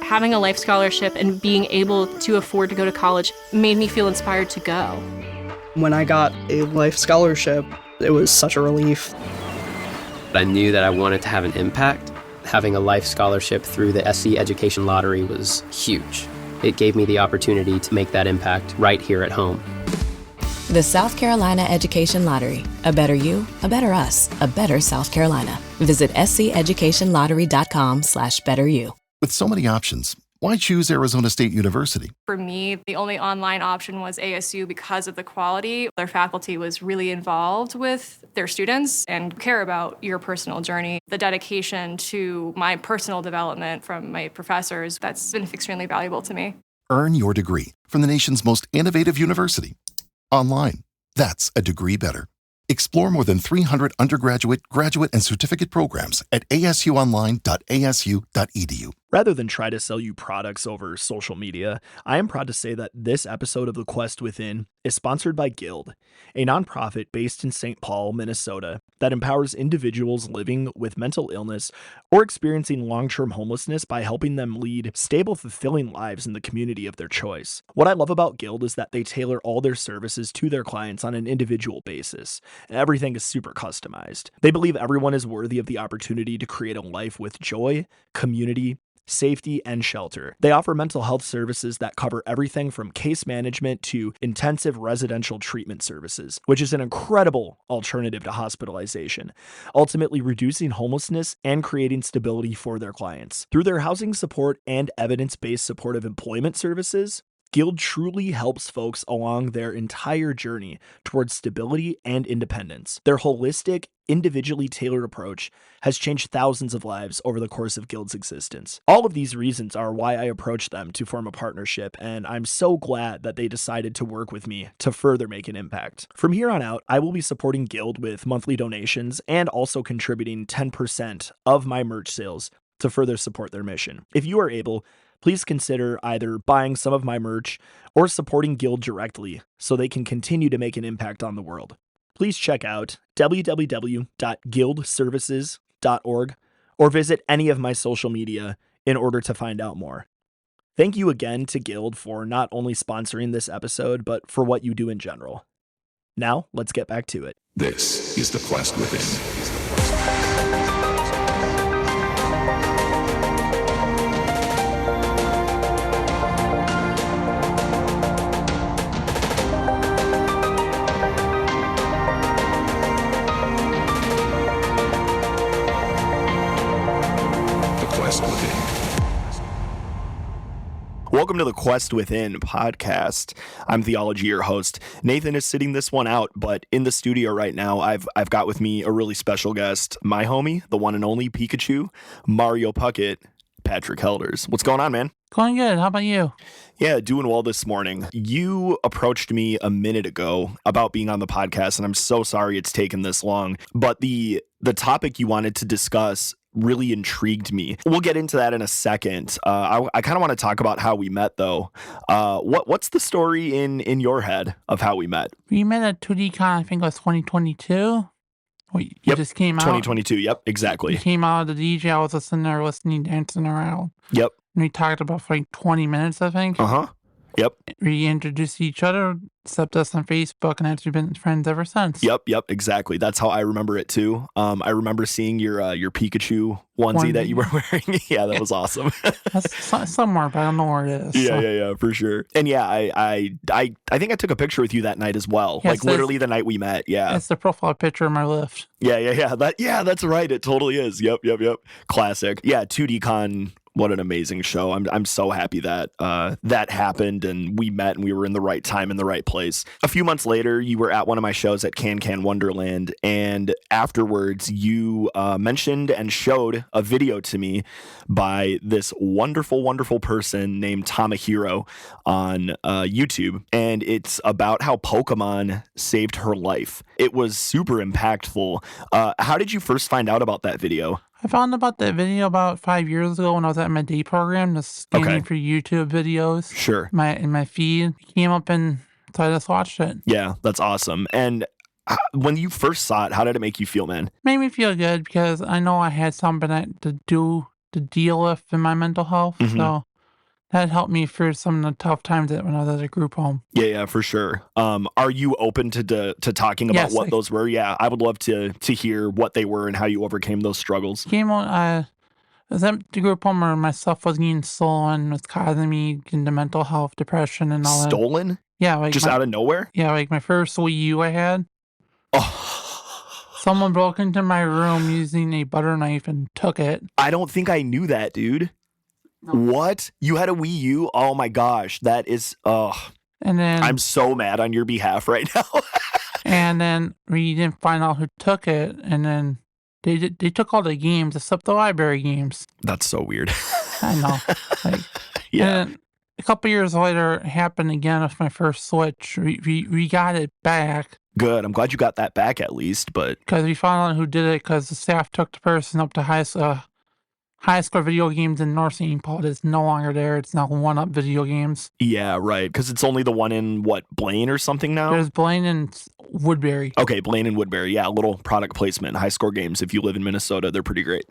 Having a life scholarship and being able to afford to go to college made me feel inspired to go. When I got a life scholarship, it was such a relief. I knew that I wanted to have an impact. Having a life scholarship through the SC Education Lottery was huge. It gave me the opportunity to make that impact right here at home. The South Carolina Education Lottery. A better you, a better us, a better South Carolina. Visit sceducationlottery.com/betteryou. With so many options, why choose Arizona State University? For me, the only online option was ASU because of the quality. Their faculty was really involved with their students and care about your personal journey. The dedication to my personal development from my professors, that's been extremely valuable to me. Earn your degree from the nation's most innovative university. Online. That's a degree better. Explore more than 300 undergraduate, graduate, and certificate programs at asuonline.asu.edu. Rather than try to sell you products over social media, I am proud to say that this episode of The Quest Within is sponsored by Guild, a nonprofit based in St. Paul, Minnesota, that empowers individuals living with mental illness or experiencing long-term homelessness by helping them lead stable, fulfilling lives in the community of their choice. What I love about Guild is that they tailor all their services to their clients on an individual basis. Everything is super customized. They believe everyone is worthy of the opportunity to create a life with joy, community, safety, and shelter. They offer mental health services that cover everything from case management to intensive residential treatment services, which is an incredible alternative to hospitalization, ultimately reducing homelessness and creating stability for their clients. Through their housing support and evidence-based supportive employment services, Guild truly helps folks along their entire journey towards stability and independence. Their holistic, individually tailored approach has changed thousands of lives over the course of Guild's existence. All of these reasons are why I approached them to form a partnership, and I'm so glad that they decided to work with me to further make an impact. From here on out, I will be supporting Guild with monthly donations and also contributing 10% of my merch sales to further support their mission. If you are able, please consider either buying some of my merch or supporting Guild directly so they can continue to make an impact on the world. Please check out www.guildservices.org or visit any of my social media in order to find out more. Thank you again to Guild for not only sponsoring this episode, but for what you do in general. Now, let's get back to it. This is The Quest Within. Welcome to the Quest Within podcast. I'm Theology, your host. Nathan is sitting this one out, but in the studio right now, I've got with me a really special guest, my homie, the one and only Pikachu, Mario Puckett, Patrick Helders. What's going on, man? Going good. How about you? Yeah, doing well this morning. You approached me a minute ago about being on the podcast, and I'm so sorry it's taken this long, but the topic you wanted to discuss really intrigued me. We'll get into that in a second. I kind of want to talk about how we met, though. What's the story in your head of how we met? We met at 2DCon, I think it was 2022. You just came out. 2022, yep, exactly. You came out of the DJ, I was sitting there listening, dancing around. Yep. And we talked about for like 20 minutes, I think. Uh-huh. Yep. We introduced each other, accepted us on Facebook, and actually been friends ever since. Yep, exactly. That's how I remember it too. I remember seeing your Pikachu onesie that you were wearing. Yeah, that was awesome. That's somewhere, but I don't know where it is. Yeah, for sure. And yeah, I think I took a picture with you that night as well. Yeah, like literally the night we met. Yeah. It's the profile picture of my lift. Yeah. That's right. It totally is. Yep. Classic. Yeah, 2DCon. What an amazing show. I'm so happy that that happened and we met and we were in the right time in the right place. A few months later, you were at one of my shows at Can Wonderland, and afterwards you mentioned and showed a video to me by this wonderful, wonderful person named Tama Hero on YouTube, and it's about how Pokemon saved her life. It was super impactful. How did you first find out about that video? I found about that video about 5 years ago when I was at my day program, just scanning for YouTube videos. Sure. In my feed. It came up and so I just watched it. Yeah, that's awesome. And when you first saw it, how did it make you feel, man? Made me feel good because I know I had something to deal with in my mental health. Mm-hmm. So that helped me through some of the tough times when I was at a group home. Yeah, for sure. Are you open to talking about what those were? Yeah, I would love to hear what they were and how you overcame those struggles. Came on, I was at the group home where my stuff was getting stolen, was causing me into mental health, depression, and all that. Stolen? Yeah, like just out of nowhere? Yeah, like my first Wii U I had. Oh. Someone broke into my room using a butter knife and took it. I don't think I knew that, dude. No. What? You had a Wii U? Oh my gosh, that is And then I'm so mad on your behalf right now. And then we didn't find out who took it, and then they took all the games except the library games. That's so weird. I know. Like, yeah. And a couple years later, it happened again with my first Switch. We got it back. Good. I'm glad you got that back at least, but because we found out who did it, because the staff took the person up to high school video games in North St. Paul. It's no longer there. It's now One Up Video Games. Yeah, right. Because it's only the one in what, Blaine or something now? There's Blaine and Woodbury. Okay, Blaine and Woodbury. Yeah, a little product placement. High score games. If you live in Minnesota, they're pretty great.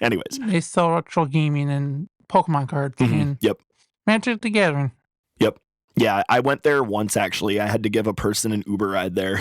Anyways, they sell retro gaming and Pokemon cards. And yep. Magic the Gathering. Yep. Yeah, I went there once, actually. I had to give a person an Uber ride there.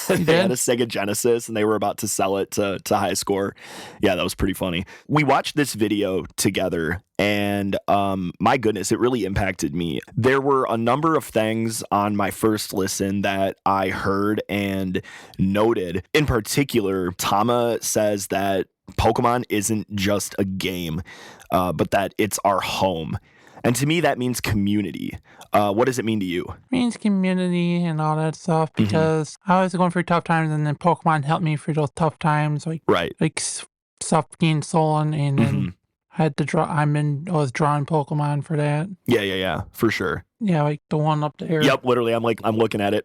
They had a Sega Genesis, and they were about to sell it to High Score. Yeah, that was pretty funny. We watched this video together, and my goodness, it really impacted me. There were a number of things on my first listen that I heard and noted. In particular, Tama says that Pokemon isn't just a game, but that it's our home. And to me, that means community. What does it mean to you? It means community and all that stuff, because I was going through tough times, and then Pokemon helped me through those tough times. Like stuff getting stolen, and then I had to draw. I was drawing Pokemon for that. Yeah, for sure. Yeah, like the one up there. Yep, literally, I'm looking at it.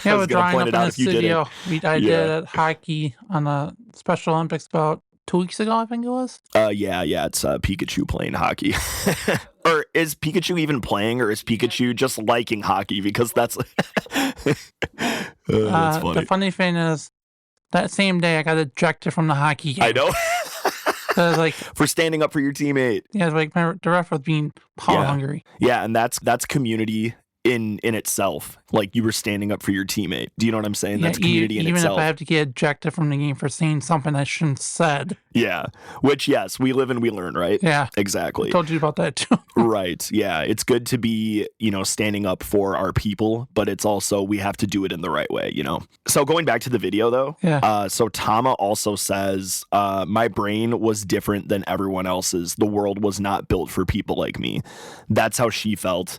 I was drawing up in the studio. I did at hockey on the Special Olympics about 2 weeks ago, I think it was. Yeah, it's Pikachu playing hockey. Or is Pikachu even playing, or is Pikachu just liking hockey? Because that's that's funny. The funny thing is, that same day I got ejected from the hockey game. I know. Like, for standing up for your teammate. Yeah, like the ref was being power hungry. Yeah, and that's community in itself. Like, you were standing up for your teammate. Do you know what I'm saying? That's community in itself. Even if I have to get ejected from the game for saying something I shouldn't have said. Yeah, which, yes, we live and we learn, right? Yeah. Exactly. I told you about that too. Right, yeah. It's good to be, standing up for our people, but it's also, we have to do it in the right way, So going back to the video, though. Yeah. So Tama also says, my brain was different than everyone else's. The world was not built for people like me. That's how she felt.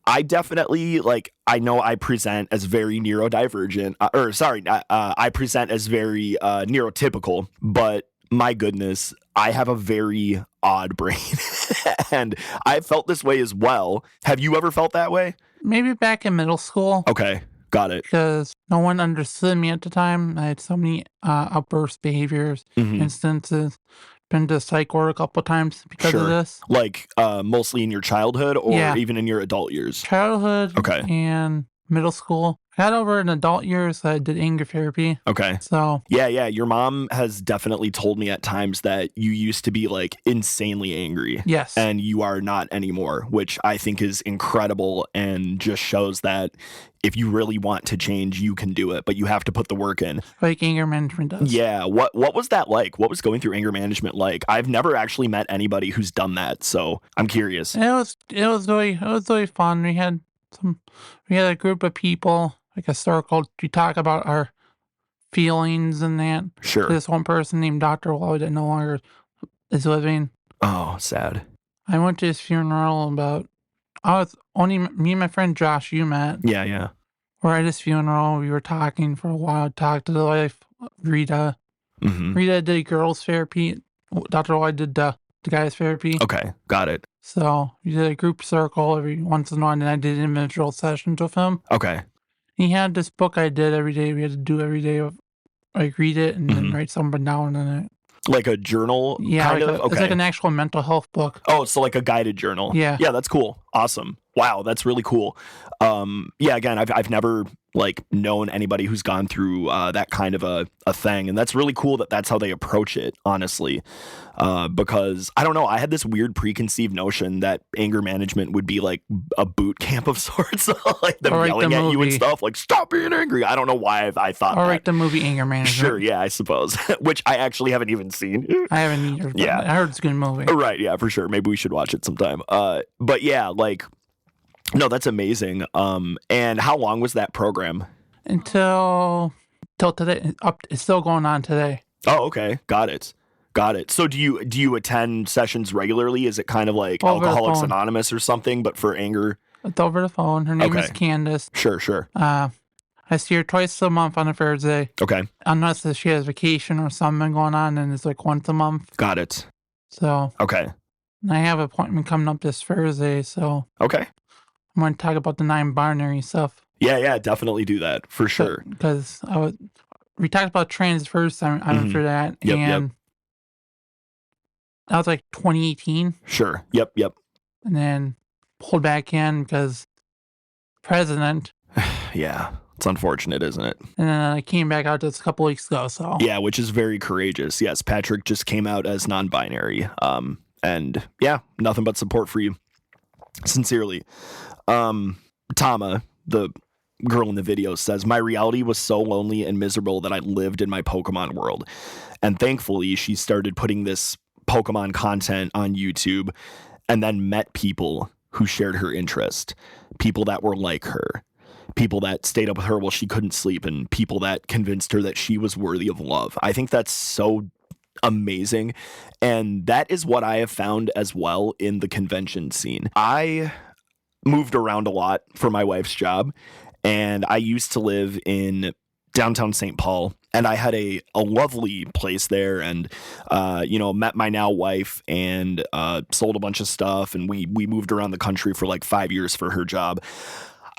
I definitely, I know I present as very neurodivergent, I present as very neurotypical, but my goodness, I have a very odd brain, and I felt this way as well. Have you ever felt that way? Maybe back in middle school. Okay, got it. Because no one understood me at the time. I had so many outburst behaviors, instances. Been to psych ward a couple times because of this. Like mostly in your childhood, or even in your adult years? Childhood and middle school. I got over in adult years. I did anger therapy. Okay. So yeah. Your mom has definitely told me at times that you used to be insanely angry. Yes. And you are not anymore, which I think is incredible and just shows that if you really want to change, you can do it, but you have to put the work in. Like anger management does. Yeah. What was that like? What was going through anger management like? I've never actually met anybody who's done that, so I'm curious. It was really fun. We had a group of people, like a circle, to talk about our feelings and that. Sure. This one person named Dr. Wally that no longer is living. Oh, sad. I went to his funeral I was only me and my friend Josh, you met. Yeah. We're at his funeral. We were talking for a while, talked to the wife, Rita. Rita did girls therapy. Dr. Wally did the guys therapy. Okay, got it. So we did a group circle every once in a while, and I did individual sessions with him. Okay. He had this book I did every day. We had to do every day of read it and then write something down in it. Like a journal? Yeah, kind of? It's like an actual mental health book. Oh, so like a guided journal. Yeah. Yeah, that's cool. Awesome. Wow, that's really cool. Yeah, again, I've never like known anybody who's gone through that kind of a thing, and that's really cool that that's how they approach it, honestly. Because I don't know, I had this weird preconceived notion that anger management would be like a boot camp of sorts, like them yelling at you and stuff, like stop being angry. I don't know why I thought. Or like the movie Anger Management. Sure, yeah, I suppose, which I actually haven't even seen. I haven't either. Yeah, I heard it's a good movie. Right, yeah, for sure. Maybe we should watch it sometime. But yeah, like. No, that's amazing. And how long was that program? Until today. It's still going on today. Oh, okay. Got it. So do you attend sessions regularly? Is it kind of like Over Alcoholics Anonymous or something, but for anger? It's over the phone. Her name is Candace. Sure. I see her twice a month on a Thursday. Okay. Unless she has vacation or something going on, and it's like once a month. Got it. So. Okay. I have an appointment coming up this Thursday, so. Okay. I'm going to talk about the non-binary stuff. Yeah, definitely do that for sure. Because we talked about trans first. I'm for that, Yep. That was like 2018. Sure. Yep. And then pulled back in because president. Yeah, it's unfortunate, isn't it? And then I came back out just a couple weeks ago. So yeah, which is very courageous. Yes, Patrick just came out as non-binary. And yeah, nothing but support for you. Sincerely. Tama, the girl in the video, says, my reality was so lonely and miserable that I lived in my Pokemon world. And thankfully, she started putting this Pokemon content on YouTube and then met people who shared her interest, people that were like her, people that stayed up with her while she couldn't sleep, and people that convinced her that she was worthy of love. I think that's so amazing. And that is what I have found as well in the convention scene. I moved around a lot for my wife's job, and I used to live in downtown St. Paul, and I had a lovely place there, and met my now wife, and sold a bunch of stuff, and we moved around the country for like 5 years for her job.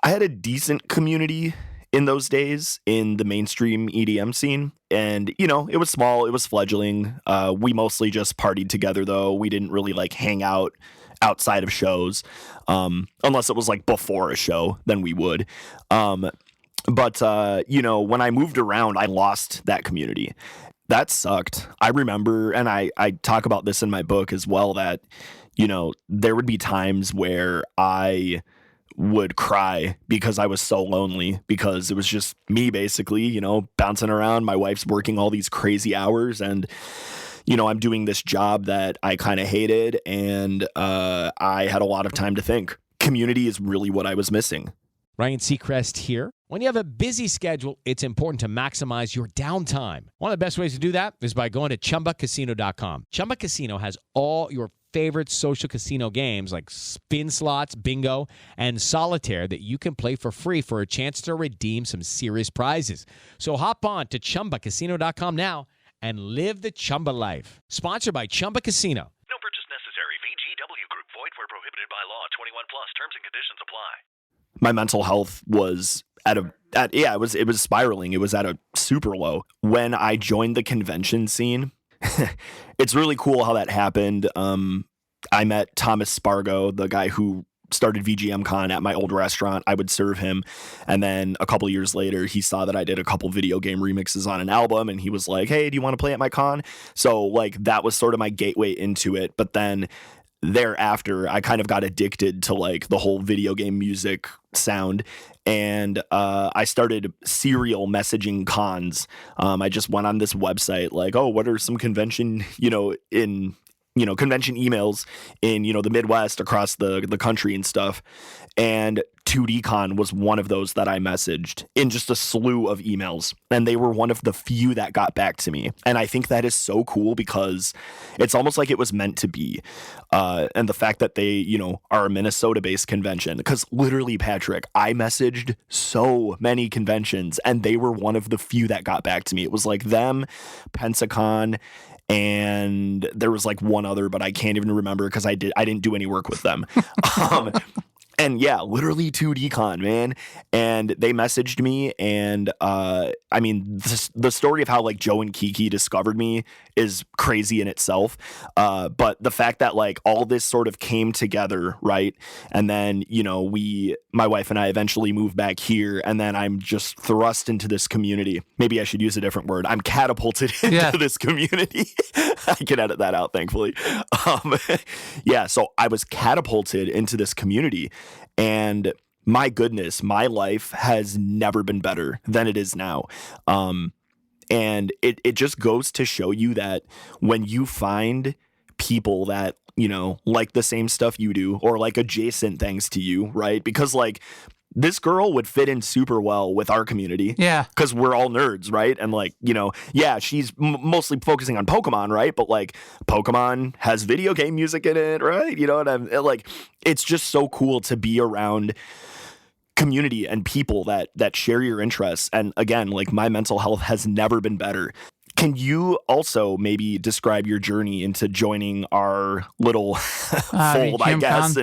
I had a decent community in those days in the mainstream EDM scene, and it was small, it was fledgling. We mostly just partied together, though. We didn't really like hang out outside of shows, unless it was like before a show, then we would. But when I moved around, I lost that community. That sucked. I remember, and I talk about this in my book as well, that, there would be times where I would cry because I was so lonely, because it was just me basically, bouncing around. My wife's working all these crazy hours, and I'm doing this job that I kind of hated, and I had a lot of time to think. Community is really what I was missing. Ryan Seacrest here. When you have a busy schedule, it's important to maximize your downtime. One of the best ways to do that is by going to ChumbaCasino.com. Chumba Casino has all your favorite social casino games like spin slots, bingo, and solitaire that you can play for free for a chance to redeem some serious prizes. So hop on to ChumbaCasino.com now and live the Chumba life. Sponsored by Chumba Casino. No purchase necessary. VGW Group. Void where prohibited by law. 21 plus. Terms and conditions apply. My mental health was it was spiraling. It was at a super low. When I joined the convention scene, it's really cool how that happened. I met Thomas Spargo, the guy who started VGM Con at my old restaurant. I would serve him. And then a couple years later, he saw that I did a couple video game remixes on an album, and he was like, hey, do you want to play at my con? So like that was sort of my gateway into it. But then thereafter, I kind of got addicted to like the whole video game music sound, and I started serial messaging cons. I just went on this website like, oh, what are some convention, convention emails in, the Midwest across the country and stuff. And 2DCon was one of those that I messaged in just a slew of emails. And they were one of the few that got back to me. And I think that is so cool because it's almost like it was meant to be. And the fact that they, are a Minnesota-based convention, because literally, Patrick, I messaged so many conventions and they were one of the few that got back to me. It was like them, Pensacon, and there was like one other, but I can't even remember because I didn't do any work with them. And yeah, literally 2D con, man. And they messaged me, and I mean, the story of how like Joe and Kiki discovered me is crazy in itself. But the fact that like all this sort of came together, right? And then, you know, my wife and I eventually moved back here, and then I'm just thrust into this community. Maybe I should use a different word. I'm catapulted into this community. I can edit that out, thankfully. Yeah, so I was catapulted into this community. And my goodness, my life has never been better than it is now. And it just goes to show you that when you find people that, you know, like the same stuff you do or like adjacent things to you, right? Because like this girl would fit in super well with our community. Yeah. Because we're all nerds, right? And like, you know, yeah, she's mostly focusing on Pokemon, right? But like Pokemon has video game music in it, right? You know, and I'm like, it's just so cool to be around community and people that share your interests. And again, like my mental health has never been better. Can you also maybe describe your journey into joining our little fold, I guess?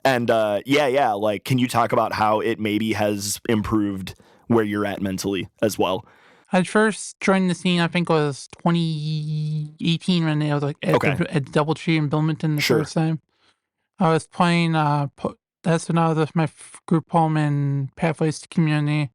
And yeah, like, can you talk about how it maybe has improved where you're at mentally as well? I first joined the scene, I think it was 2018 when I was like at Doubletree in Wilmington the first time. I was playing, that's when I was with my group home in Pathways to Community.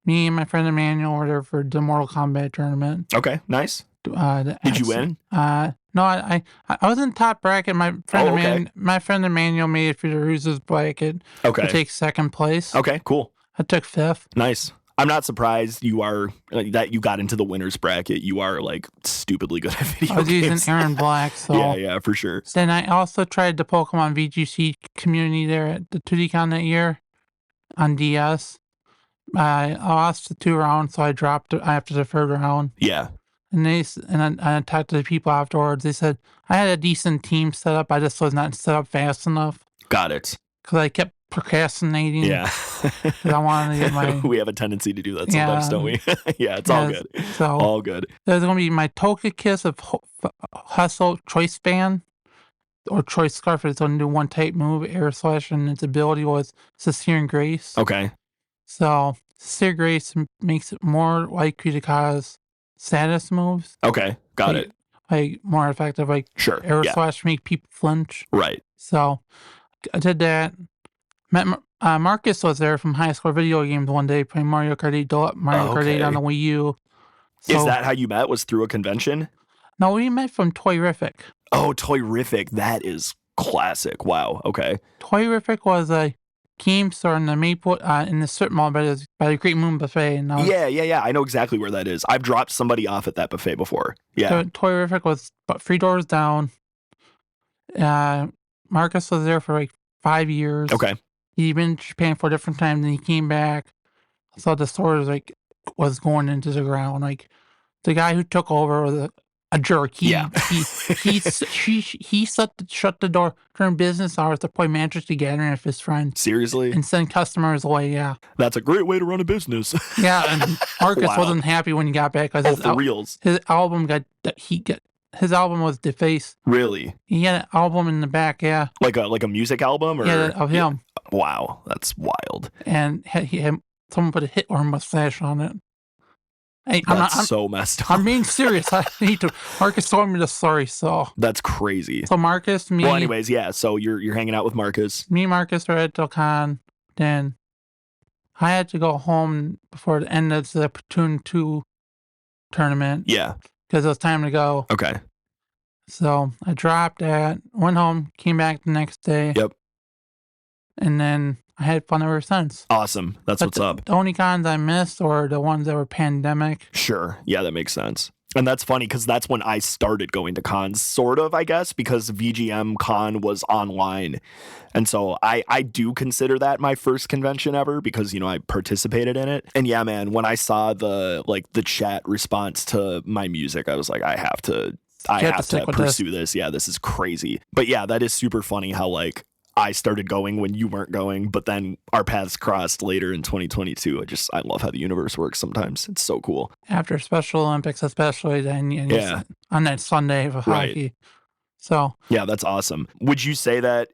Me and my friend Emmanuel were there for the Mortal Kombat tournament. Okay, nice. Did you win? No, I was in top bracket. My friend Emmanuel made it through the Ruse's bracket. Okay. To take second place. Okay, cool. I took fifth. Nice. I'm not surprised you are that you got into the winner's bracket. You are like stupidly good at video games. I was using Aaron Black, so yeah, for sure. Then I also tried the Pokemon VGC community there at the 2DCon that year on DS. I lost the 2 rounds, so I dropped it after the 3rd round. Yeah. And I talked to the people afterwards. They said I had a decent team set up. I just was not set up fast enough. Got it. Because I kept procrastinating. Yeah. I wanted to get my... We have a tendency to do that sometimes, don't we? Yeah, it's all good. So all good. There's going to be my Togekiss of Hustle Choice Band or Choice Scarf. It's going to do one type move, Air Slash, and its ability was Sincere Grace. Okay. So Sincere Grace makes it more likely to cause status moves. Okay, got it. Like more effective, like sure. Air Slash make people flinch. Right. So I did that. Met Marcus was there from High Score Video Games one day playing Mario Kart 8 Kart 8 on the Wii U. So, is that how you met? Was through a convention? No, we met from Toyrific. Oh, Toyrific. That is classic. Wow. Okay. Toyrific was a game store in the Maple in the strip mall by the Great Moon Buffet. And yeah. I know exactly where that is. I've dropped somebody off at that buffet before. Yeah. Toyrific was about 3 doors down. Marcus was there for like 5 years. Okay. He'd been to Japan 4 different times, and he came back. So the store was going into the ground. Like the guy who took over was a jerk. He shut the door during business hours to play Magic the Gathering with his friends. Seriously? And send customers away, yeah. That's a great way to run a business. Yeah, and Marcus wasn't happy when he got back because his album his album was defaced. Really? He had an album in the back, yeah. Like a music album? Or? Yeah, of him. Wow, that's wild. And someone put a Hitler mustache on it. Hey, that's so messed up. I'm being serious. I need to. Marcus told me the story, so that's crazy. So Marcus, me. Well, anyways, yeah. So you're hanging out with Marcus. Me, Marcus, were at Dokkan. Then I had to go home before the end of the Platoon 2 tournament. Yeah. Because it was time to go. Okay. So I dropped went home, came back the next day. Yep. And then I had fun ever since. Awesome. That's what's up. The only cons I missed were the ones that were pandemic. Sure. Yeah, that makes sense. And that's funny because that's when I started going to cons, sort of, I guess, because VGM Con was online. And so I do consider that my first convention ever because, I participated in it. And yeah, man, when I saw the chat response to my music, I was like, I have to pursue this. Yeah, this is crazy. But yeah, that is super funny how I started going when you weren't going, but then our paths crossed later in 2022. I love how the universe works sometimes. It's so cool. After Special Olympics, especially then, on that Sunday of hockey. So yeah, that's awesome. Would you say that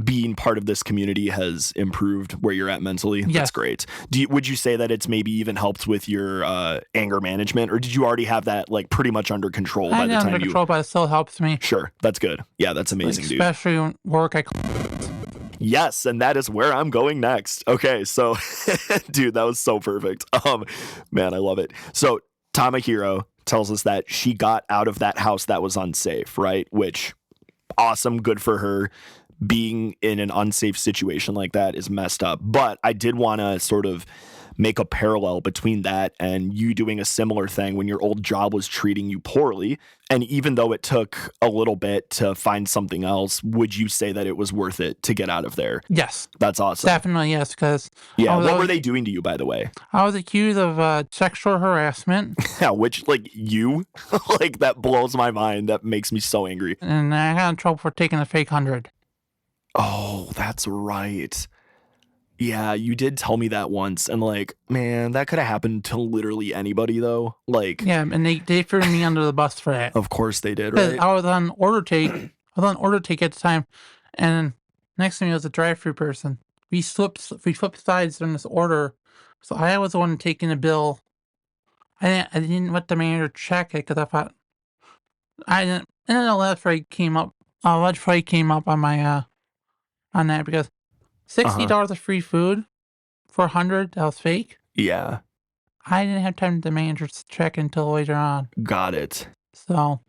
being part of this community has improved where you're at mentally. Yes. That's great. Would you say that it's maybe even helped with your anger management, or did you already have that like pretty much under control by the time under control, but it still helps me. Sure, that's good. Yeah, that's amazing, dude. Especially when work, Yes, and that is where I'm going next. Okay, so dude, that was so perfect. Man, I love it. So Tama Hero tells us that she got out of that house that was unsafe, right? Which awesome, good for her. Being in an unsafe situation like that is messed up. But I did want to sort of make a parallel between that and you doing a similar thing when your old job was treating you poorly. And even though it took a little bit to find something else, would you say that it was worth it to get out of there? Yes. That's awesome. Definitely, yes. Because what were they doing to you, by the way? I was accused of sexual harassment. Yeah, which, like, you? Like, that blows my mind. That makes me so angry. And I got in trouble for taking a fake 100. Oh, that's right. Yeah, you did tell me that once, and like, man, that could have happened to literally anybody, though. Like, yeah, and they threw me under the bus for that. Of course they did, right? I was on order take. I was on order take at the time, and next to me was a drive-through person. We flipped sides in this order, so I was the one taking the bill. I didn't let the manager check it because I thought I didn't. And then a lead freight came up. On my on that because $60 of free food for 100 that was fake. Yeah. I didn't have time to the manager to check until later on. Got it. So.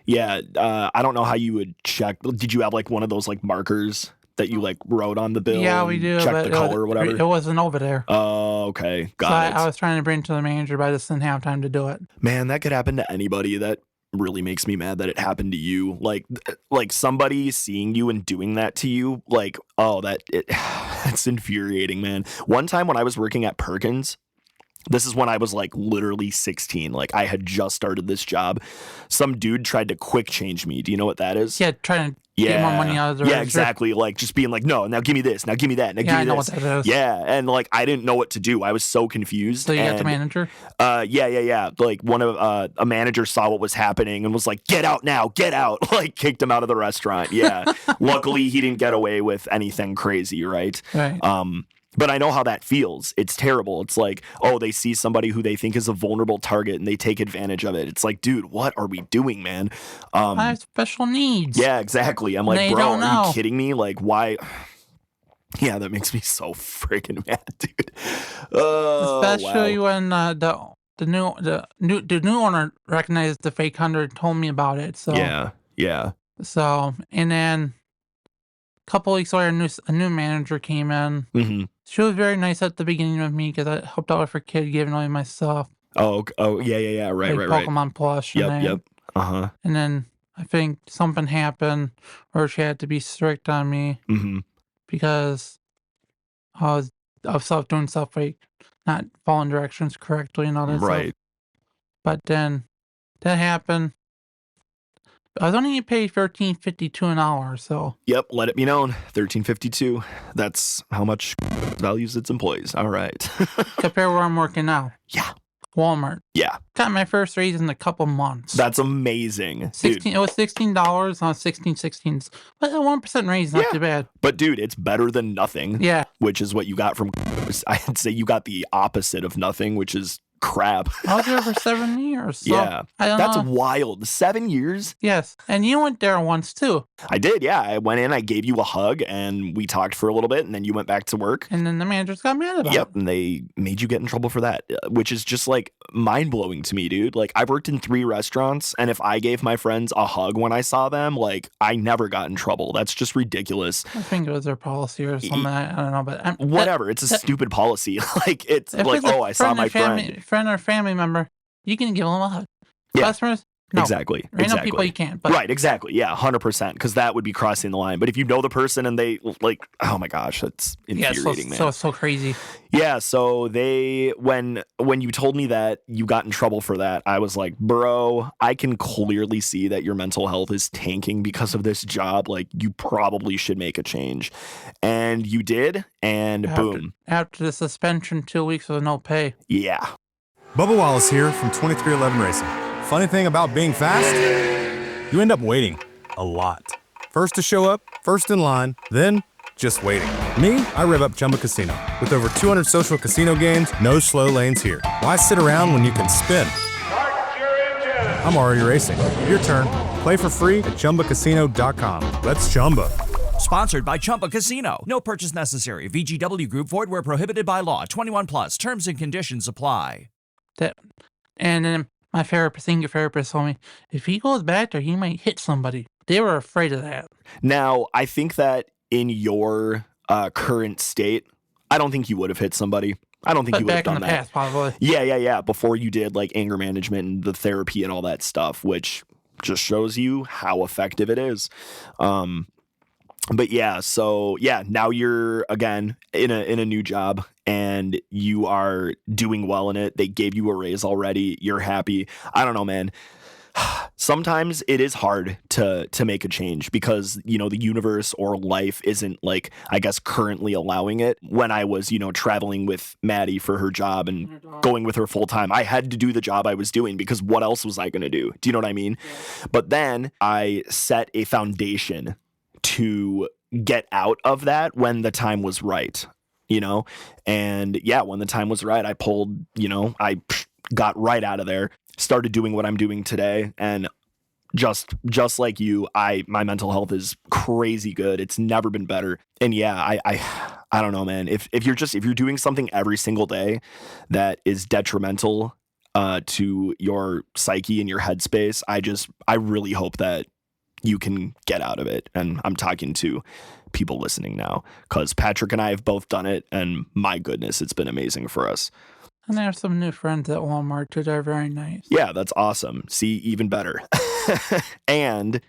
Yeah, I don't know how you would check. Did you have like one of those like markers that you like wrote on the bill? Yeah, we do. Check the color or whatever. It wasn't over there. Oh, okay. Got it. I was trying to bring it to the manager, but I just didn't have time to do it. Man, that could happen to anybody. That really makes me mad that it happened to you. Like somebody seeing you and doing that to you. Like, oh, that's infuriating, man. One time when I was working at Perkins, this is when I was like literally 16. Like I had just started this job. Some dude tried to quick change me. Do you know what that is? Yeah, trying to get more money out of the register. Yeah, exactly. Like just being like, no, now give me this. Now give me that. Now give me this. I know what that is. Yeah, and like I didn't know what to do. I was so confused. So you got the manager? Yeah. Like one of a manager saw what was happening and was like, get out now, get out. Like kicked him out of the restaurant. Yeah. Luckily he didn't get away with anything crazy, right? Right. But I know how that feels. It's terrible. It's like, oh, they see somebody who they think is a vulnerable target and they take advantage of it. It's like, dude, what are we doing, man? I have special needs. Yeah, exactly. I'm like, bro, are you kidding me? Like, why? Yeah, that makes me so freaking mad, dude. Especially when the new owner recognized the fake 100, told me about it. So yeah. So and then a couple weeks later, a new manager came in. Mm-hmm. She was very nice at the beginning with me because I helped out with her kid, giving away my stuff. Oh, yeah. Right. Pokemon plush. Yep. Uh-huh. And then I think something happened where she had to be strict on me because I was doing stuff like not following directions correctly and all that stuff. Right. But then that happened. I was only getting paid $13.52 an hour, so. Yep, let it be known. $13.52. That's how much values its employees. All right. Compare where I'm working now. Yeah. Walmart. Yeah. Got my first raise in a couple months. That's amazing. 16. It was $16 on 16. But a 1% raise is not too bad. But dude, it's better than nothing. Yeah. Which is what you got from. I'd say you got the opposite of nothing, which is crap. I was there for 7 years. So yeah. That's wild. 7 years? Yes. And you went there once too. I did, yeah. I went in, I gave you a hug, and we talked for a little bit, and then you went back to work. And then the managers got mad about it. Yep, and they made you get in trouble for that, which is just like mind-blowing to me, dude. Like, I've worked in 3 restaurants, and if I gave my friends a hug when I saw them, like, I never got in trouble. That's just ridiculous. I think it was their policy or something. I don't know, but whatever. It's a stupid policy. Like, it's like, oh, I saw my friend or family member, you can give them a hug. Yeah. Customers, no. Exactly. Random people you can't. But. Right, exactly. Yeah, 100%. Because that would be crossing the line. But if you know the person and they like, oh my gosh, that's infuriating, man. So crazy. Yeah. So when you told me that you got in trouble for that, I was like, bro, I can clearly see that your mental health is tanking because of this job. Like, you probably should make a change, and you did. And boom. After the suspension, 2 weeks with no pay. Yeah. Bubba Wallace here from 2311 Racing. Funny thing about being fast, you end up waiting a lot. First to show up, first in line, then just waiting. Me, I rev up Chumba Casino. With over 200 social casino games, no slow lanes here. Why sit around when you can spin? I'm already racing. Your turn. Play for free at ChumbaCasino.com. Let's Chumba. Sponsored by Chumba Casino. No purchase necessary. VGW Group. Void where prohibited by law. 21 plus. Terms and conditions apply. And then my therapist told me, if he goes back there, he might hit somebody. They were afraid of that. Now, I think that in your current state, I don't think you would have hit somebody. I don't think you would have done that. Back in the past, probably. Yeah. Before you did like anger management and the therapy and all that stuff, which just shows you how effective it is. But yeah, so yeah, now you're again in a new job and you are doing well in it. They gave you a raise already. You're happy. I don't know, man. Sometimes it is hard to make a change because, you know, the universe or life isn't like, I guess, currently allowing it. When I was, you know, traveling with Maddie for her job and going with her full time, I had to do the job I was doing because what else was I going to do? Do you know what I mean? Yeah. But then I set a foundation to get out of that when the time was right, you know? And yeah, when the time was right, I pulled, you know, I got right out of there. Started doing what I'm doing today, and just like you, my mental health is crazy good. It's never been better. And yeah, I don't know, man. If you're doing something every single day that is detrimental to your psyche and your headspace, I really hope that you can get out of it. And I'm talking to people listening now because Patrick and I have both done it, and my goodness, it's been amazing for us. And I have some new friends at Walmart too. They're very nice. Yeah, that's awesome. See, even better. and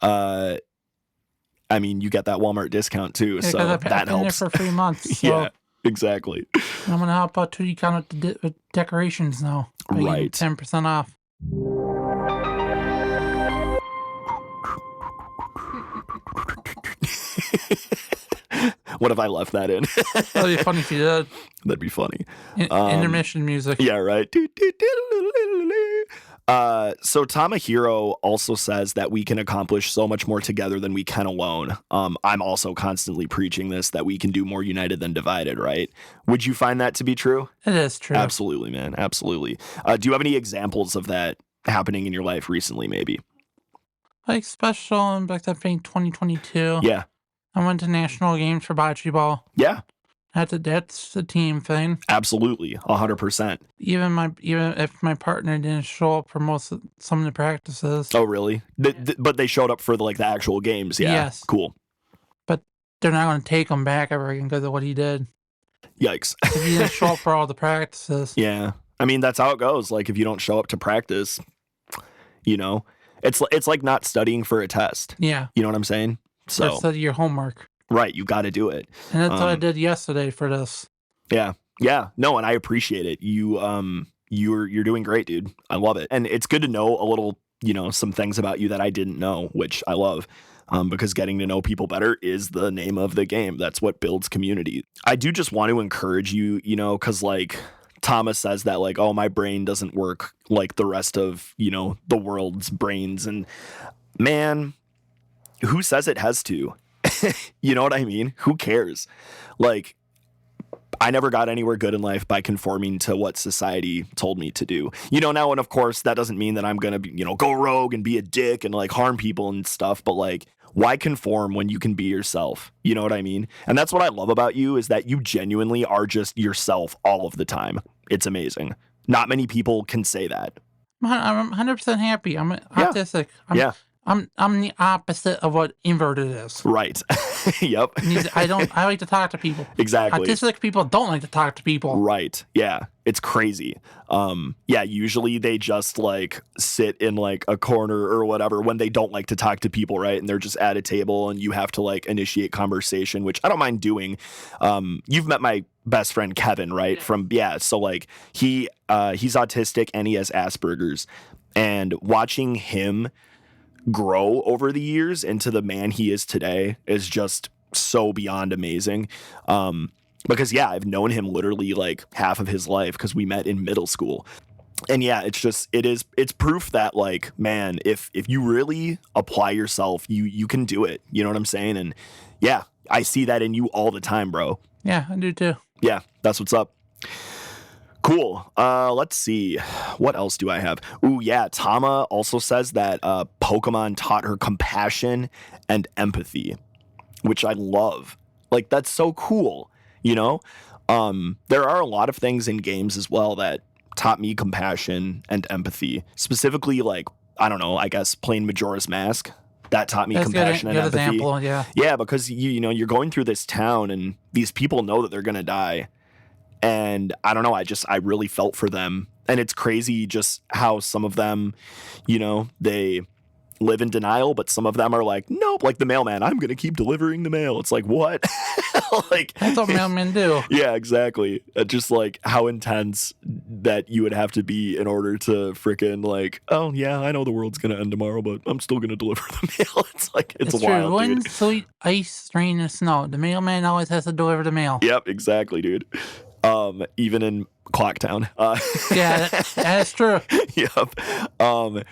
I mean, you get that Walmart discount too, so that helps. I've been there for 3 months. So yeah, exactly. I'm gonna help out too. You count the decorations now. Right. 10% off. What if I left that in? That'd be funny if you did. That'd be funny. Intermission music. Yeah, right. So Tama Hero also says that we can accomplish so much more together than we can alone. I'm also constantly preaching this, that we can do more united than divided, right? Would you find that to be true? It is true. Absolutely, man. Absolutely. Do you have any examples of that happening in your life recently, maybe? Like special in, like, I think 2022. Yeah. I went to national games for bocce ball. Yeah. That's the team thing. Absolutely, 100%. Even if my partner didn't show up for some of the practices. Oh, really? But they showed up for the actual games. Yeah. Yes. Cool. But they're not going to take him back ever again because of what he did. Yikes. If he didn't show up for all the practices. Yeah. I mean, that's how it goes. Like, if you don't show up to practice, you know, it's like not studying for a test. Yeah. You know what I'm saying? So study your homework. Right, you got to do it. And that's what I did yesterday for this. Yeah. No, and I appreciate it. You're doing great, dude. I love it. And it's good to know a little, you know, some things about you that I didn't know, which I love. Because getting to know people better is the name of the game. That's what builds community. I do just want to encourage you, you know, because like Thomas says that like, oh, my brain doesn't work like the rest of, you know, the world's brains. And man, who says it has to? You know what I mean? Who cares? Like, I never got anywhere good in life by conforming to what society told me to do. You know, now, and of course, that doesn't mean that I'm going to, you know, go rogue and be a dick and like harm people and stuff. But like, why conform when you can be yourself? You know what I mean? And that's what I love about you, is that you genuinely are just yourself all of the time. It's amazing. Not many people can say that. I'm 100% happy. I'm autistic. I'm the opposite of what inverted is. Right. Yep. I like to talk to people. Exactly. Autistic people don't like to talk to people. Right. Yeah. It's crazy. Yeah, usually they just like sit in like a corner or whatever when they don't like to talk to people, right? And they're just at a table and you have to like initiate conversation, which I don't mind doing. You've met my best friend Kevin, right? So like he's autistic and he has Asperger's, and watching him grow over the years into the man he is today is just so beyond amazing. Because yeah, I've known him literally like half of his life because we met in middle school. And yeah, it's proof that, like, man, if you really apply yourself, you can do it. You know what I'm saying? And yeah, I see that in you all the time, bro. Yeah, I do too. Yeah, that's what's up. Cool. Let's see. What else do I have? Ooh, yeah. Tama also says that Pokemon taught her compassion and empathy, which I love. Like, that's so cool, you know? There are a lot of things in games as well that taught me compassion and empathy. Specifically, like, I don't know, I guess playing Majora's Mask. That taught me compassion and empathy. Example, yeah. Yeah, because you know, you're going through this town and these people know that they're gonna die. And I don't know, I really felt for them. And it's crazy just how some of them, you know, they live in denial, but some of them are like, nope, like the mailman, I'm going to keep delivering the mail. It's like, what? Like, that's what mailmen do. Yeah, exactly. Just like how intense that you would have to be in order to freaking like, oh yeah, I know the world's going to end tomorrow, but I'm still going to deliver the mail. It's like, it's wild, true. Wind, dude. sleet, ice, rain, and snow. The mailman always has to deliver the mail. Yep, exactly, dude. Even in Clocktown. Yeah, that's true. Yep.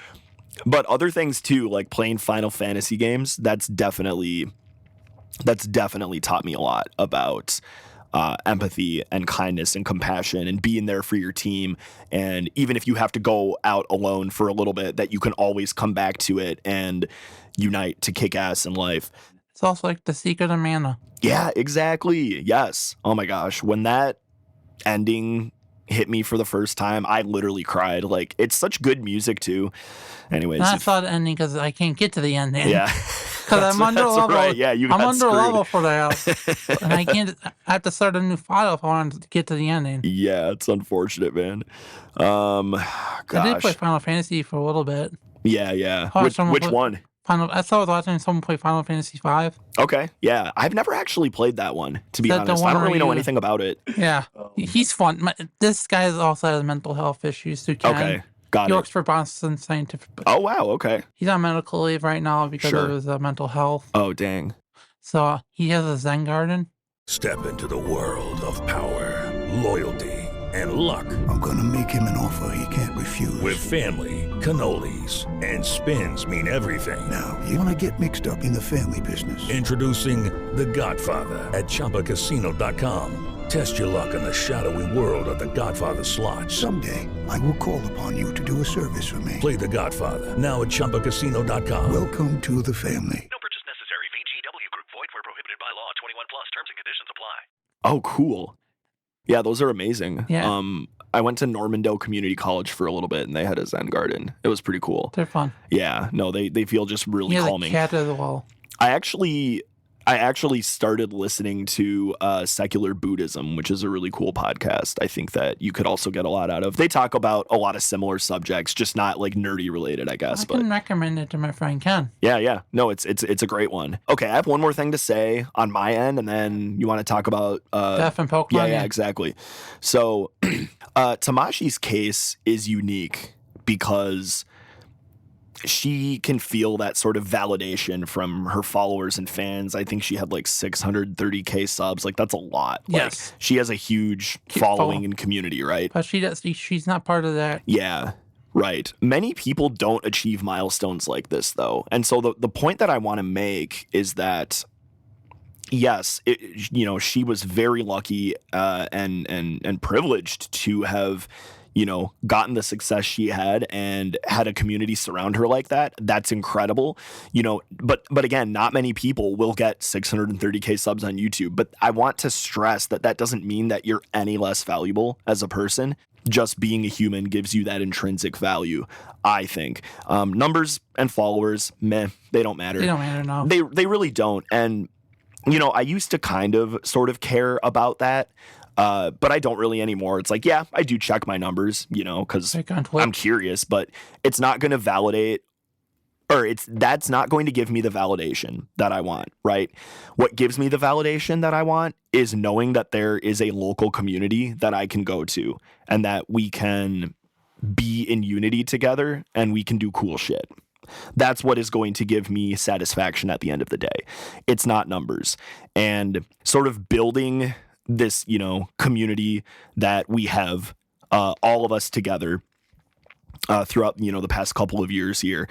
But other things too, like playing Final Fantasy games, that's definitely taught me a lot about empathy and kindness and compassion and being there for your team. And even if you have to go out alone for a little bit, that you can always come back to it and unite to kick ass in life. It's also like the secret of mana. Yeah, exactly. Yes. Oh my gosh. When that ending hit me for the first time, I literally cried. Like, it's such good music too. Anyways, I saw the ending because I can't get to the ending. Yeah, because I'm under level. Right. Yeah, I'm under level for that, and I can't. I have to start a new file if I want to get to the ending. Yeah, it's unfortunate, man. Gosh. I did play Final Fantasy for a little bit. Yeah. Which one? I saw watching someone play Final Fantasy V. Okay, yeah. I've never actually played that one, to be honest. I don't really know anything about it. Yeah, he's fun. This guy also has mental health issues, too. Okay, got it. He works for Boston Scientific. Oh, wow, okay. He's on medical leave right now because of his mental health. Oh, dang. So he has a Zen garden. Step into the world of power, loyalty, and luck. I'm gonna make him an offer he can't refuse. With family, cannolis, and spins mean everything. Now, you wanna get mixed up in the family business. Introducing The Godfather at ChumbaCasino.com. Test your luck in the shadowy world of The Godfather slot. Someday, I will call upon you to do a service for me. Play The Godfather now at ChumbaCasino.com. Welcome to the family. No purchase necessary. VGW Group. Void where prohibited by law. 21 plus. Terms and conditions apply. Oh, cool. Yeah, those are amazing. Yeah. I went to Normandale Community College for a little bit, and they had a Zen garden. It was pretty cool. They're fun. Yeah, no, they feel just really calming. He has a cat as well. I actually started listening to Secular Buddhism, which is a really cool podcast. I think that you could also get a lot out of. They talk about a lot of similar subjects, just not like nerdy related, I guess. I can recommend it to my friend Ken. Yeah. No, it's a great one. Okay, I have one more thing to say on my end, and then you want to talk about Death and Pokemon. Yeah, exactly. So Tamashi's case is unique because she can feel that sort of validation from her followers and fans. I think she had like 630K subs. Like, that's a lot. Yes. Like, she has a huge following and community, right? But she's not part of that. Yeah, right. Many people don't achieve milestones like this, though. And so the point that I want to make is that, yes, she was very lucky and privileged to have gotten the success she had and had a community surround her like that. That's incredible. But again, not many people will get 630K subs on YouTube. But I want to stress that doesn't mean that you're any less valuable as a person. Just being a human gives you that intrinsic value, I think. Numbers and followers, meh, they don't matter. They don't matter, no. They really don't. And, I used to kind of sort of care about that. But I don't really anymore. It's like, yeah, I do check my numbers, because I'm curious, but it's not going to validate, or that's not going to give me the validation that I want, right? What gives me the validation that I want is knowing that there is a local community that I can go to and that we can be in unity together and we can do cool shit. That's what is going to give me satisfaction at the end of the day. It's not numbers. And sort of building this, community that we have, all of us together, throughout, the past couple of years here.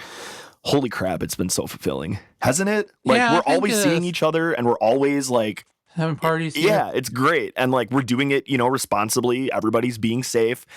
Holy crap, it's been so fulfilling, hasn't it? Like, Yeah, we're always seeing each other, and we're always like having parties. Yeah, it's great. And like, we're doing it, responsibly. Everybody's being safe.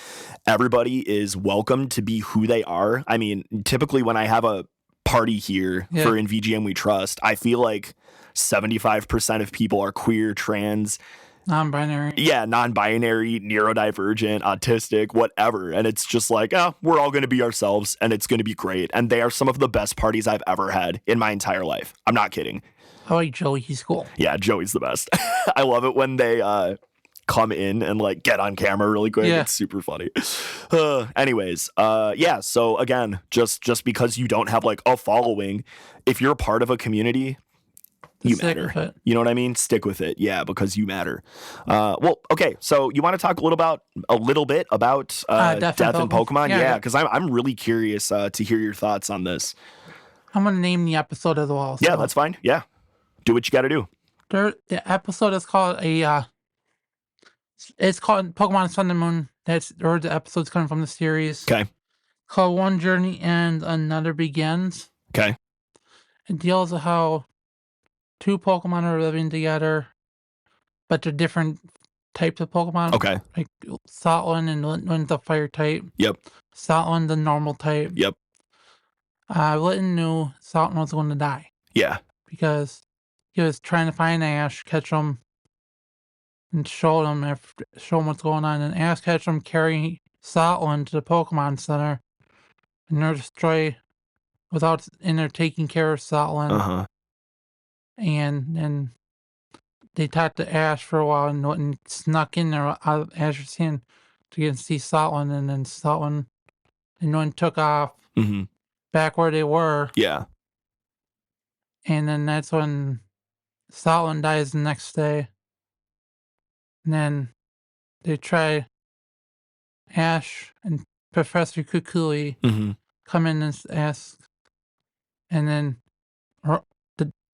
Everybody is welcome to be who they are. I mean, typically when I have a party here for In VGM We Trust, I feel like 75% of people are queer, trans, non-binary. Yeah, non-binary, neurodivergent, autistic, whatever. And it's just like, we're all going to be ourselves and it's going to be great. And they are some of the best parties I've ever had in my entire life. I'm not kidding. I like Joey. He's cool. Yeah, Joey's the best. I love it when they come in and like get on camera really quick. It's super funny. Anyways, so again, just because you don't have like a following, if you're a part of a community, you matter. You know what I mean? Stick with it. Yeah, because you matter. Well, okay. So you want to talk a little bit about death in Pokemon? Yeah, because I'm really curious to hear your thoughts on this. I'm gonna name the episode as well. Yeah, that's fine. Yeah, do what you got to do. The episode is called it's called Pokemon Sun and Moon. The episode's coming from the series. Okay. Called One Journey Ends, Another Begins. Okay. It deals with how two Pokemon are living together, but they're different types of Pokemon. Okay. Like Stoutland and Lin's the fire type. Yep. Stoutland the normal type. Yep. Linton knew Stoutland was going to die. Yeah. Because he was trying to find Ash, catch him, and show him what's going on. And Ash catch him, carry Stoutland to the Pokemon Center, and they're destroy without in there taking care of Stoutland. Uh-huh. And then they talked to Ash for a while, and Norton snuck in there out of Ash's hand to get to see Stoutland, and then Stoutland and Norton took off back where they were. Yeah. And then that's when Stoutland dies the next day. And then they try Ash and Professor Kukui come in and ask, and then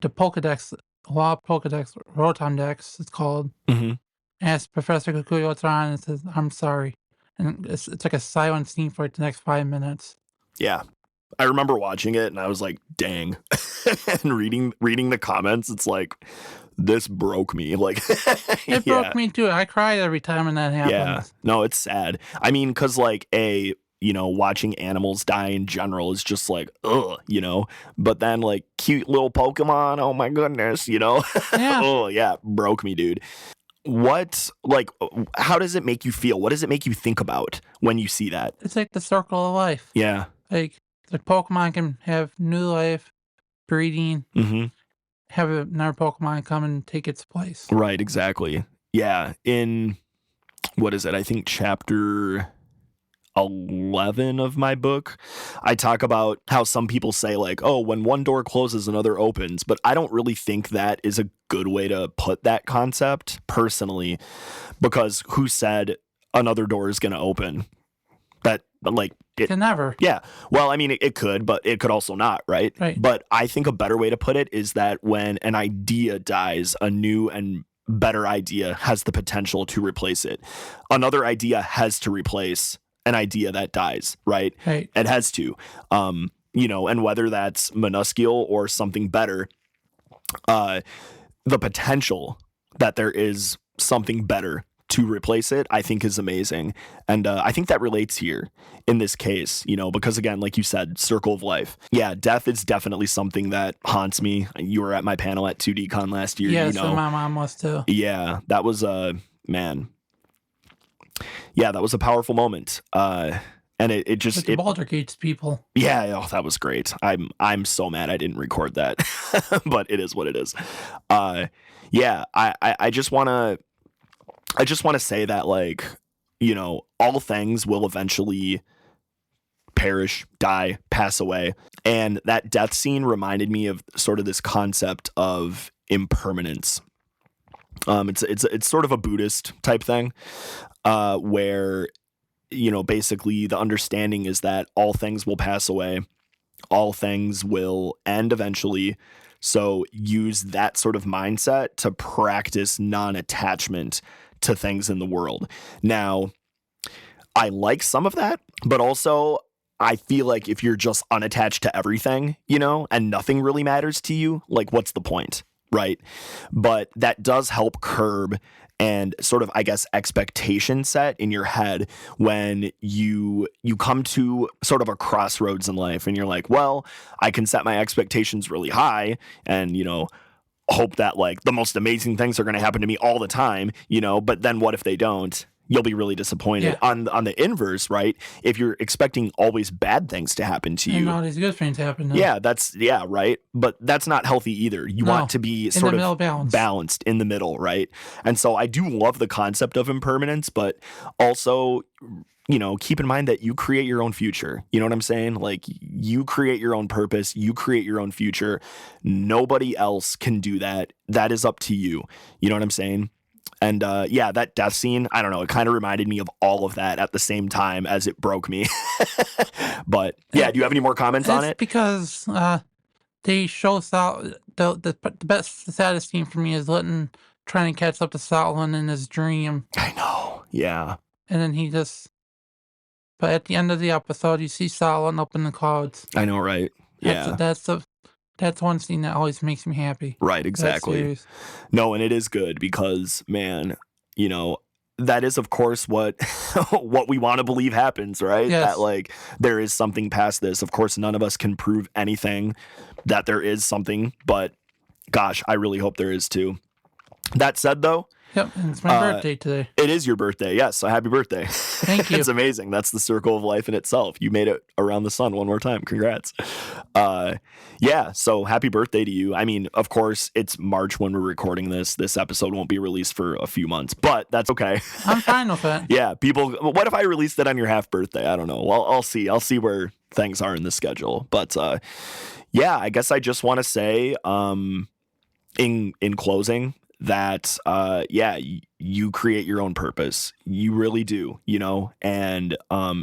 the Pokedex, Wild Pokedex, Rotom Dex, it's called, asks Professor Kukui what's on, and says, "I'm sorry." And it's like a silent scene for like the next 5 minutes. Yeah. I remember watching it and I was like, dang. And reading the comments, it's like, this broke me. Like, it broke me too. I cried every time when that happens. Yeah. No, it's sad. I mean, because like watching animals die in general is just like, ugh, but then like cute little Pokemon, oh my goodness, Yeah. Oh yeah, broke me, dude. How does it make you feel? What does it make you think about when you see that? It's like the circle of life. Yeah. Like the Pokemon can have new life, breeding, have another Pokemon come and take its place. Right, exactly. Yeah. In, what is it? I think chapter 11 of my book, I talk about how some people say like, oh, when one door closes, another opens. But I don't really think that is a good way to put that concept personally, because who said another door is going to open? That like it can never. Yeah. Well, I mean, it could, but it could also not, right? Right. But I think a better way to put it is that when an idea dies, a new and better idea has the potential to replace it. Another idea has to replace an idea that dies, right? Right. It has to. And whether that's minuscule or something better, the potential that there is something better to replace it, I think is amazing. And I think that relates here in this case, because again, like you said, circle of life. Yeah, death is definitely something that haunts me. You were at my panel at 2DCon last year. Yeah, so my mom was too. Yeah, that was man. Yeah, that was a powerful moment. And it just like the Baldur's Gates people. Yeah, that was great. I'm so mad I didn't record that, but it is what it is. Yeah, I just wanna say that, like, all things will eventually perish, die, pass away, and that death scene reminded me of sort of this concept of impermanence. It's sort of a Buddhist type thing, where basically the understanding is that all things will pass away, all things will end eventually. So use that sort of mindset to practice non-attachment to things in the world. Now, I like some of that, but also I feel like if you're just unattached to everything, and nothing really matters to you, like what's the point, right? But that does help curb and sort of, I guess, expectation set in your head when you come to sort of a crossroads in life and you're like, well, I can set my expectations really high and, hope that like the most amazing things are going to happen to me all the time, but then what if they don't? You'll be really disappointed. Yeah. On the inverse, right? If you're expecting always bad things to happen to you. And all these good things happen. Yeah, right. But that's not healthy either. You want to be sort of balanced in the middle, right? And so I do love the concept of impermanence, but also, keep in mind that you create your own future. You know what I'm saying? Like you create your own purpose, you create your own future. Nobody else can do that. That is up to you. You know what I'm saying? And that death scene, I don't know, it kind of reminded me of all of that at the same time as it broke me. But yeah, do you have any more comments on it? Because they show the best, the saddest scene for me is Litton trying to catch up to Solomon in his dream. I know, yeah. And then but at the end of the episode, you see Solomon up in the clouds. I know, right? Yeah. That's one scene that always makes me happy. Right, exactly. No, and it is good because, man, that is, of course, what we want to believe happens, right? Yes. That, like, there is something past this. Of course, none of us can prove anything that there is something, but, gosh, I really hope there is, too. That said, though, yep, and it's my birthday today. It is your birthday, yes. So happy birthday. Thank you. It's amazing. That's the circle of life in itself. You made it around the sun one more time. Congrats. So happy birthday to you. I mean, of course, it's March when we're recording this. This episode won't be released for a few months, but that's okay. I'm fine with it. Yeah, people, what if I released it on your half birthday? I don't know. Well, I'll see. I'll see where things are in the schedule. But I guess I just want to say in closing, that, you create your own purpose. You really do, and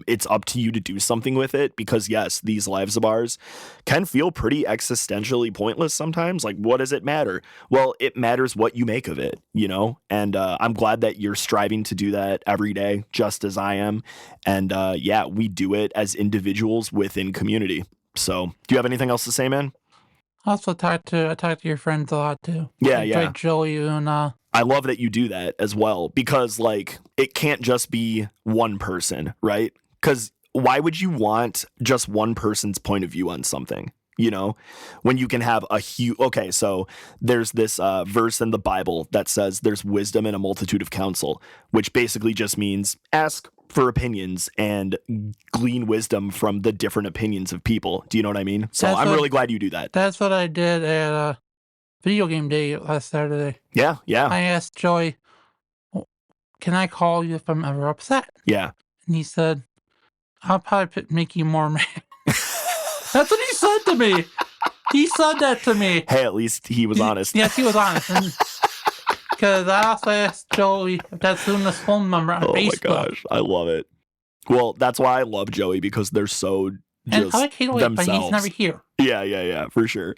it's up to you to do something with it because, yes, these lives of ours can feel pretty existentially pointless sometimes. Like, what does it matter? Well, it matters what you make of it, and I'm glad that you're striving to do that every day, just as I am. And we do it as individuals within community. So do you have anything else to say, man? Also, I talk to your friends a lot too. Yeah. Like Joey and I love that you do that as well because, like, it can't just be one person, right? Because why would you want just one person's point of view on something? When you can have a huge. Okay, so there's this verse in the Bible that says there's wisdom in a multitude of counsel, which basically just means ask for opinions and glean wisdom from the different opinions of people. Do you know what I mean? So I'm really glad you do that. That's what I did at video game day last Saturday. Yeah. I asked Joey, can I call you if I'm ever upset? Yeah. And he said, I'll probably make you more mad. That's what he said to me. He said that to me. Hey, at least he was honest. Yes, he was honest. Because I also asked Joey if that's Luna's phone number on Facebook. Oh my gosh, I love it. Well, that's why I love Joey, because they're so just and I like 808, themselves. But he's never here. Yeah, for sure.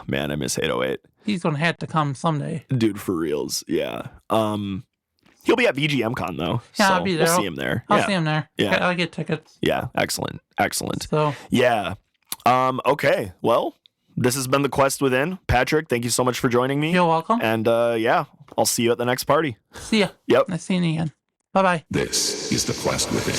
Man, I miss 808. He's going to have to come someday. Dude, for reals, yeah. He'll be at VGMCon, though. Yeah, so I'll be there. We'll see him there. I'll see him there. Yeah. I'll get tickets. Yeah, excellent. So. Yeah. Okay, well, this has been The Quest Within. Patrick, thank you so much for joining me. You're welcome. And I'll see you at the next party. See ya. Yep. Nice seeing you again. Bye-bye. This is The Quest Within.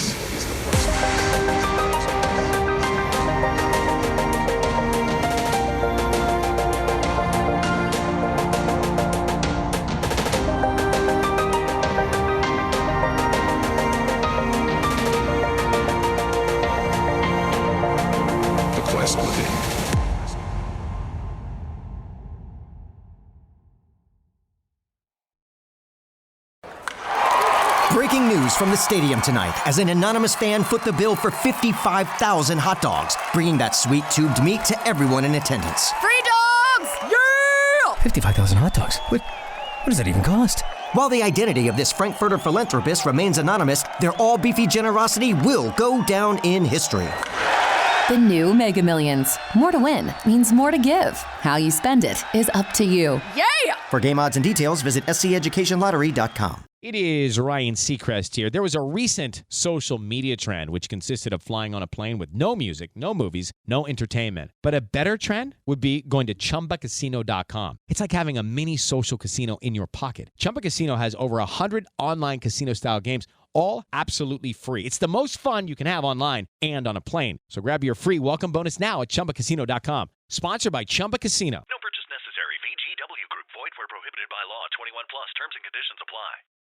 Breaking news from the stadium tonight as an anonymous fan foot the bill for 55,000 hot dogs, bringing that sweet tubed meat to everyone in attendance. Free dogs! Yeah! 55,000 hot dogs? What does that even cost? While the identity of this Frankfurter philanthropist remains anonymous, their all-beefy generosity will go down in history. The new Mega Millions. More to win means more to give. How you spend it is up to you. Yeah! For game odds and details, visit SCEducationLottery.com. It is Ryan Seacrest here. There was a recent social media trend which consisted of flying on a plane with no music, no movies, no entertainment. But a better trend would be going to ChumbaCasino.com. It's like having a mini social casino in your pocket. Chumba Casino has over 100 online casino-style games, all absolutely free. It's the most fun you can have online and on a plane. So grab your free welcome bonus now at ChumbaCasino.com. Sponsored by Chumba Casino. No purchase necessary. VGW Group. Void where prohibited by law. 21 plus. Terms and conditions apply.